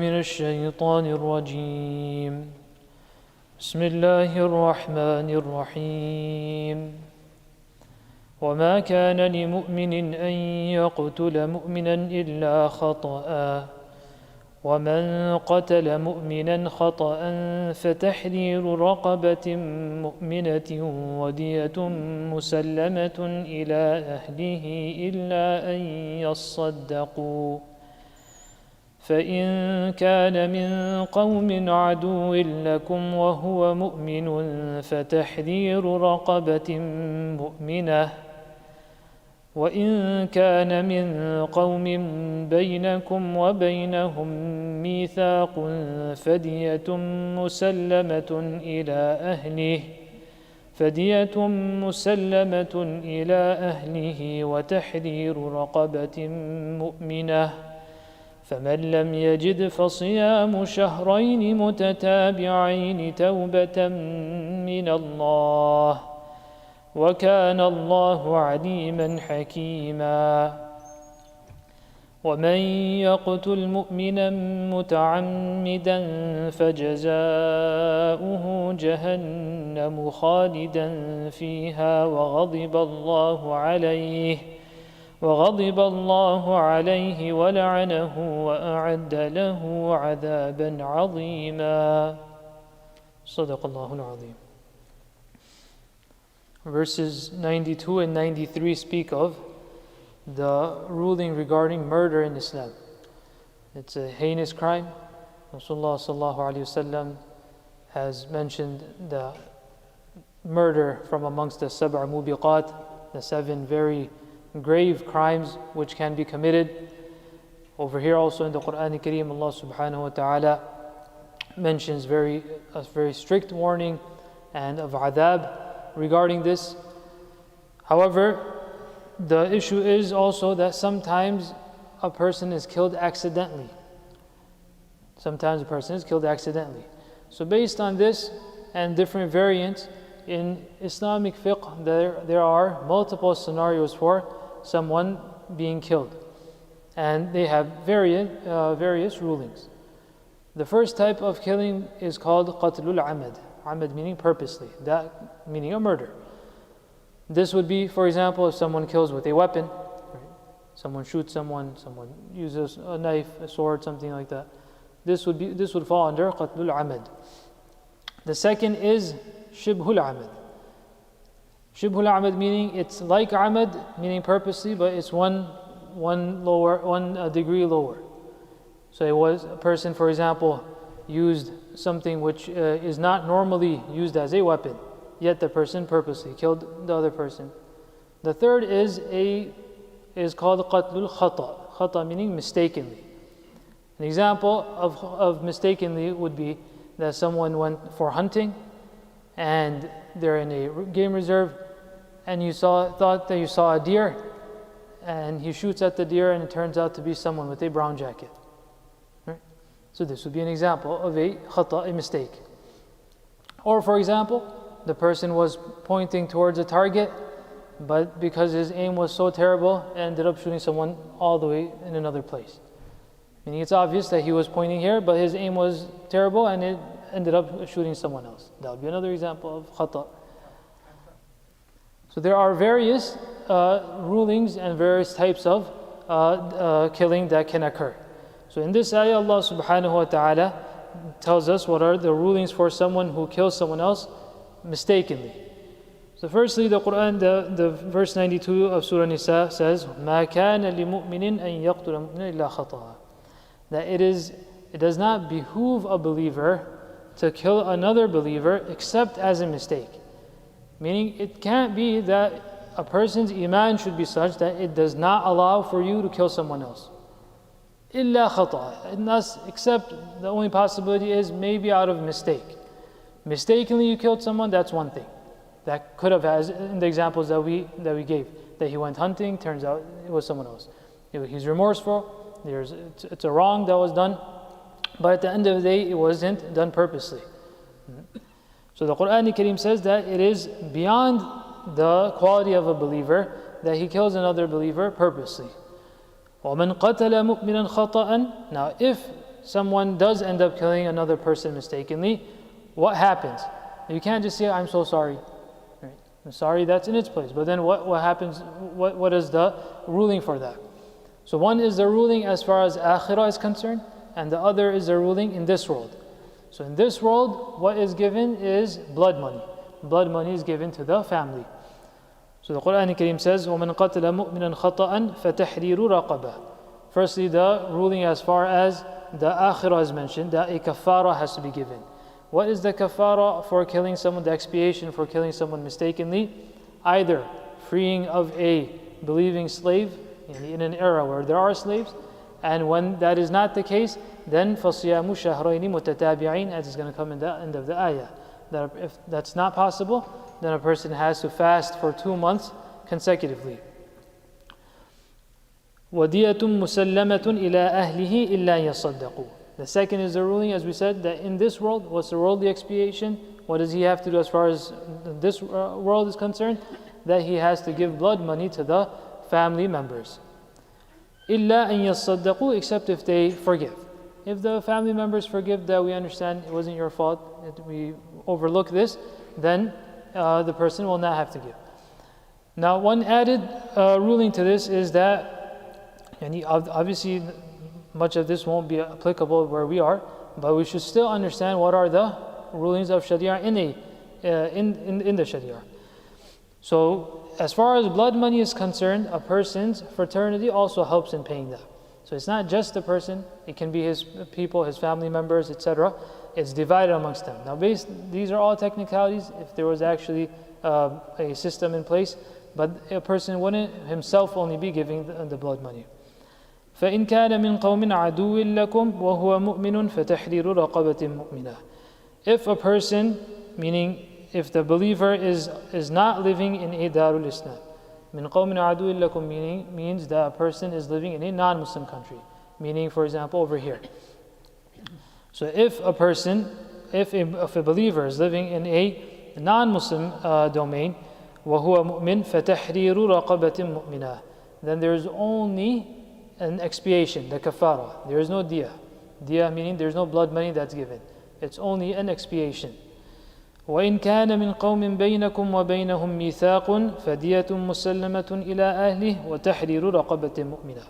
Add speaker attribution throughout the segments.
Speaker 1: من الشيطان الرجيم بسم الله الرحمن الرحيم وما كان لمؤمن أن يقتل مؤمنا إلا خطأ ومن قتل مؤمنا خطأ فتحرير رقبة مؤمنة ودية مسلمة إلى أهله إلا أن يصدقوا فإن كان من قوم عدو لكم وهو مؤمن فتحرير رقبة مؤمنة وإن كان من قوم بينكم وبينهم ميثاق فدية مسلمة إلى أهله وتحرير رقبة مؤمنة فمن لم يجد فصيام شهرين متتابعين توبة من الله وكان الله عليما حكيما ومن يقتل مؤمنا متعمدا فجزاؤه جهنم خالدا فيها وغضب الله عليه ولعنه وأعد له عذابا عظيما صدق الله العظيم. Verses 92 and 93 speak of the ruling regarding murder in Islam. It's a heinous crime. Rasulullah sallallahu alaihi wasallam has mentioned the murder from amongst the sab'a mubiqat, the 7 very grave crimes which can be committed. Over here also in the Quran Kareem, Allah subhanahu wa ta'ala mentions a very strict warning and of adhab regarding this. However, the issue is also that sometimes a person is killed accidentally. So based on this and different variants, in Islamic fiqh there are multiple scenarios for someone being killed, and they have various rulings. The first type of killing is called qatlul amad. Amad meaning purposely, that meaning a murder. This would be, for example, if someone kills with a weapon, someone shoots someone uses a knife, a sword, something like that. This would fall under qatlul amad. The second is shibhul amad. Shibhul amad meaning it's like amad, meaning purposely, but it's one degree lower. So it was a person, for example, used something which is not normally used as a weapon, yet the person purposely killed the other person. The third is called qatlul khata. Khata meaning mistakenly. An example of mistakenly would be that someone went for hunting and they're in a game reserve, and thought that you saw a deer, and he shoots at the deer, and it turns out to be someone with a brown jacket. Right? So this would be an example of a khata, a mistake. Or for example, the person was pointing towards a target, but because his aim was so terrible, ended up shooting someone all the way in another place. Meaning it's obvious that he was pointing here, but his aim was terrible, and it ended up shooting someone else. That would be another example of khata. So there are various rulings and various types of killing that can occur. So in this ayah, Allah subhanahu wa ta'ala tells us what are the rulings for someone who kills someone else mistakenly. So firstly, the Quran, the verse 92 of Surah Nisa says, مَا كَانَ لِمُؤْمِنٍ أَن يَقْتُلَ مُؤْمِنًا إِلَّا خَطَأً. That it does not behoove a believer to kill another believer except as a mistake. Meaning it can't be that a person's iman should be such that it does not allow for you to kill someone else. Illa khata. Except the only possibility is maybe out of mistake. Mistakenly you killed someone, that's one thing. That could have, as in the examples that we gave, that he went hunting, turns out it was someone else. He's remorseful, it's a wrong that was done, but at the end of the day it wasn't done purposely. So the Quran Kareem says that it is beyond the quality of a believer that he kills another believer purposely. وَمَنْ قَتَلَ مُؤْمِنًا خَطَأً. Now if someone does end up killing another person mistakenly, what happens? You can't just say, I'm so sorry. Right? I'm sorry, that's in its place. But then what happens? What is the ruling for that? So one is the ruling as far as akhirah is concerned, and the other is the ruling in this world. So in this world, what is given is blood money. Blood money is given to the family. So the Quran Al-Kareem says, وَمَنْ قَتَلَ مُؤْمِنًا خَطَأً فَتَحْرِيرُ رَقَبَةٍ. Firstly, the ruling as far as the akhirah is mentioned, that a kafara has to be given. What is the kafara for killing someone, the expiation for killing someone mistakenly? Either freeing of a believing slave in an era where there are slaves, and when that is not the case, then فَصِيَامُ شَهْرَيْنِ مُتَتَابِعِينَ, as is going to come in the end of the ayah. That if that's not possible, then a person has to fast for 2 months consecutively. وَدِيَةٌ مُسَلَّمَةٌ إِلَىٰ أَهْلِهِ إِلَّا يَصَّدَّقُوا. The second is the ruling, as we said, that in this world, what's the worldly expiation? What does he have to do as far as this world is concerned? That he has to give blood money to the family members. إِلَّا أَن يَصَّدَّقُوا, except if they forgive. If the family members forgive, that we understand it wasn't your fault, we overlook this, then the person will not have to give. Now, one added ruling to this is that, and obviously much of this won't be applicable where we are, but we should still understand what are the rulings of Sharia in the Sharia. So as far as blood money is concerned, a person's fraternity also helps in paying that. So it's not just the person, it can be his people, his family members, etc. It's divided amongst them. Now these are all technicalities if there was actually a system in place, but a person wouldn't himself only be giving the blood money. فَإِنْ كَانَ مِنْ قَوْمٍ عَدُوٍّ لَكُمْ وَهُوَ مُؤْمِنٌ فَتَحْرِيرُ رَقَبَةٍ مُؤْمِنَةٍ. If a person, meaning if the believer is not living in a Darul Islam, مِنْ قَوْمٍ عَدُوٍ لَكُمْ means that a person is living in a non-Muslim country, meaning for example over here. So if a believer is living in a non-Muslim domain, وَهُوَ مُؤْمِنٌ فَتَحْرِيرُ رَقَبَةٍ مُؤْمِنَةٍ, then there is only an expiation, the kafara. There is no diya. Diya meaning there is no blood money that's given. It's only an expiation. وَإِنْ كَانَ مِنْ قَوْمٍ بَيْنَكُمْ وَبَيْنَهُمْ مِيثَاقٌ فَدِيَةٌ مُسَلَّمَةٌ إِلَىٰ أَهْلِهِ وَتَحْرِيرُ رَقَبَةٍ مُؤْمِنَةٍ.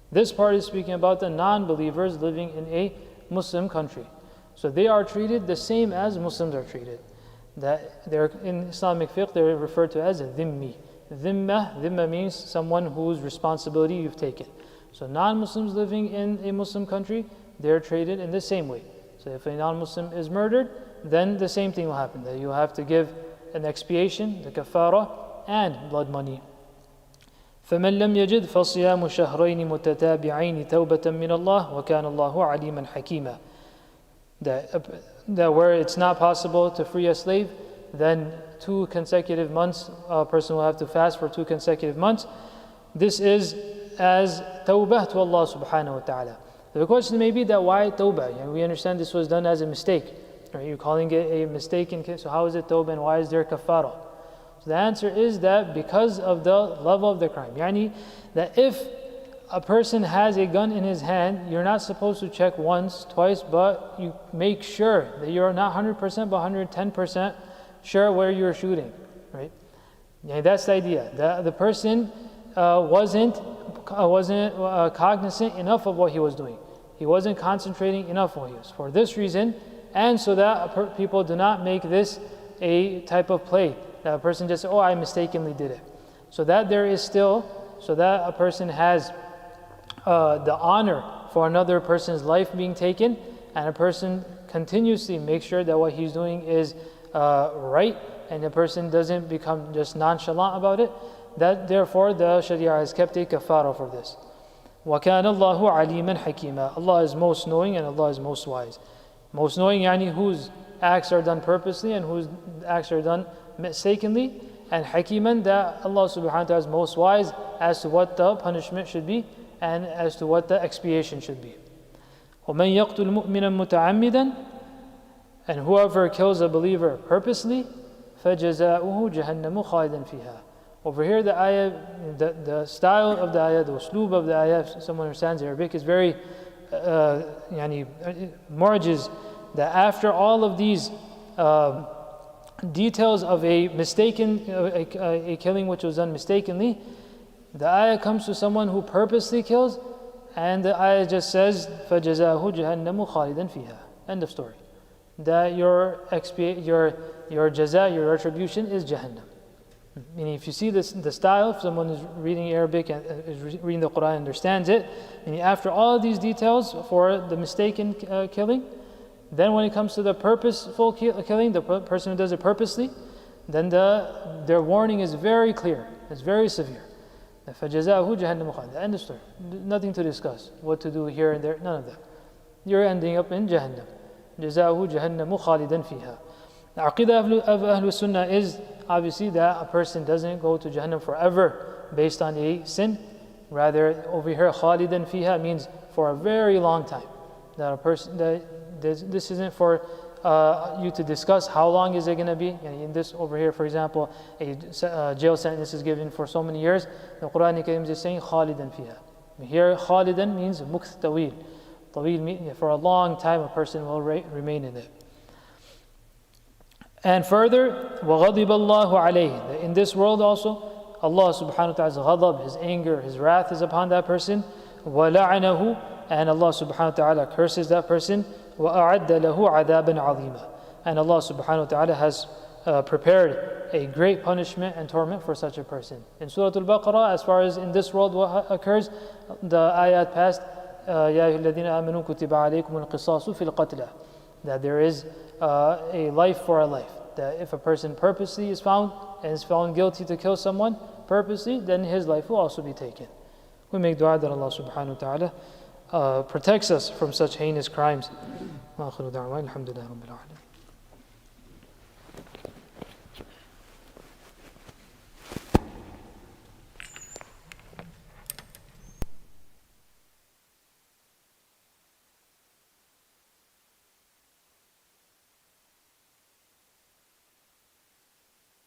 Speaker 1: This part is speaking about the non-believers living in a Muslim country. So they are treated the same as Muslims are treated. That they're in Islamic fiqh, they're referred to as a dhimmi. Dhimma means someone whose responsibility you've taken. So non-Muslims living in a Muslim country, they're treated in the same way. So if a non-Muslim is murdered, then the same thing will happen. That you have to give an expiation, the kafara, and blood money. فَمَنْ لَمْ يَجِدْ فَصِيَامُ شَهْرَيْنِ مُتَتَابِعَيْنِ تَوْبَةً مِّنَ اللَّهِ وَكَانَ اللَّهُ عَلِيمًا حَكِيمًا. That where it's not possible to free a slave, then 2 consecutive months, a person will have to fast for 2 consecutive months. This is as tawbah to Allah subhanahu wa ta'ala. The question may be that why tawbah? And we understand this was done as a mistake. Right? You're calling it a mistake, so how is it tawbah and why is there kafara? So the answer is that because of the level of the crime. Yani that if a person has a gun in his hand, you're not supposed to check once, twice, but you make sure that you're not 100% but 110% sure where you're shooting. Right? Yeah, that's the idea. The person wasn't cognizant enough of what he was doing. He wasn't concentrating enough on what he was. For this reason, and so that people do not make this a type of play, that a person just, I mistakenly did it. So that there is still, so that a person has the honor for another person's life being taken, and a person continuously makes sure that what he's doing is right, and the person doesn't become just nonchalant about it. That therefore the Sharia has kept a kafara for this. وَكَانَ اللَّهُ عَلِيمًا حَكِيمًا. Allah is most knowing and Allah is most wise. Most knowing yani whose acts are done purposely and whose acts are done mistakenly, and hakiman, that Allah subhanahu wa ta'ala is most wise as to what the punishment should be and as to what the expiation should be. وَمَنْ يَقْتُلْ مُؤْمِنًا مُتَعَمِّدًا, and whoever kills a believer purposely, فَجَزَاؤُهُ جَهَنَّمُ خَالِدًا فِيهَا. Over here the ayah, the style of the ayah, the usloob of the ayah, if someone understands Arabic, is very marges that after all of these details of a mistaken, a killing which was done mistakenly, the ayah comes to someone who purposely kills, and the ayah just says, فَجَزَاهُ جَهَنَّمُ خَالِدًا فِيهَا. End of story. That your jaza, your retribution is Jahannam. Meaning, if you see this, the style, if someone is reading Arabic and is reading the Quran and understands it, meaning after all of these details for the mistaken killing, then when it comes to the purposeful killing, the person who does it purposely, then their warning is very clear, it's very severe. فَجَزَاهُ جَهَنَّمُ خَالِدًا. End of story. Nothing to discuss. What to do here and there, none of that. You're ending up in Jahannam. جَزَاهُ جَهَنَّمُ خَالِدًا فِيهَا. The aqidah of Ahlul Sunnah is obviously that a person doesn't go to Jahannam forever based on a sin. Rather, over here, khalidan fiha means for a very long time. That a person, this isn't for you to discuss how long is it going to be. In this over here, for example, a jail sentence is given for so many years. The Quran Kareem is saying khalidan fiha. Here, khalidan means mukth tawil. Tawil means for a long time a person will remain in it. And further, وَغَضِبَ اللَّهُ عَلَيْهِ. In this world also, Allah subhanahu wa ta'ala's ghadab, His anger, His wrath is upon that person. وَلَعَنَهُ. And Allah subhanahu wa ta'ala curses that person. وَأَعَدَّ لَهُ عَذَابًا عَظِيمًا. And Allah subhanahu wa ta'ala has prepared a great punishment and torment for such a person. In Surah Al-Baqarah, as far as in this world what occurs, the ayat past, يَا أَيُّهَا الَّذِينَ آمَنُوا كُتِبَ عَلَيْكُمُ الْقِصَاصُ فِي الْقَتْلَى. That there is a life for a life. That if a person purposely is found and is found guilty to kill someone purposely, then his life will also be taken. We make dua that Allah subhanahu wa ta'ala protects us from such heinous crimes.